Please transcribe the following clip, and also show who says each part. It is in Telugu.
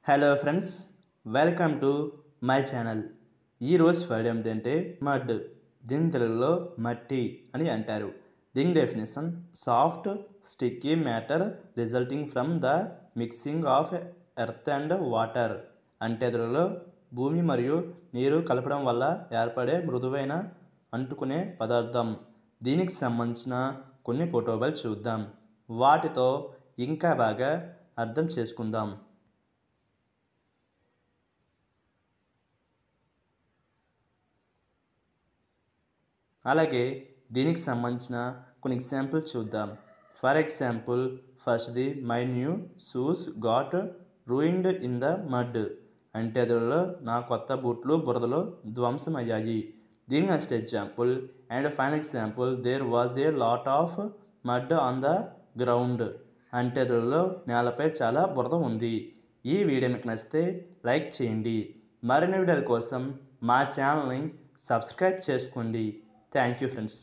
Speaker 1: Hello friends, welcome to my channel. ఈరోజు వర్డ్ ఏమిటంటే మడ్. దీని తెలుగులో మట్టి అని అంటారు. దీని definition: soft sticky matter resulting from the mixing of earth and water. అంటే తెలుగులో భూమి మరియు నీరు కలపడం వల్ల ఏర్పడే మృదువైన అంటుకునే పదార్థం. దీనికి సంబంధించిన కొన్ని ఫోటోలు చూద్దాం. వాటితో ఇంకా బాగా అర్థం చేసుకుందాం. అలాగే దీనికి సంబంధించిన కొన్ని ఎగ్జాంపుల్ చూద్దాం. ఫర్ ఎగ్జాంపుల్, ఫస్ట్ది my new shoes got ruined in the mud. అంటే అందులో నా కొత్త బూట్లు బురదలో ధ్వంసమయ్యాయి. దీని next example and final example, there was a lot of mud on the ground. అంటే అందులో నేలపై చాలా బురద ఉంది. ఈ వీడియో మీకు నచ్చితే లైక్ చేయండి. మరిన్ని వీడియోల కోసం మా ఛానల్ని సబ్స్క్రైబ్ చేసుకోండి. Thank you, friends.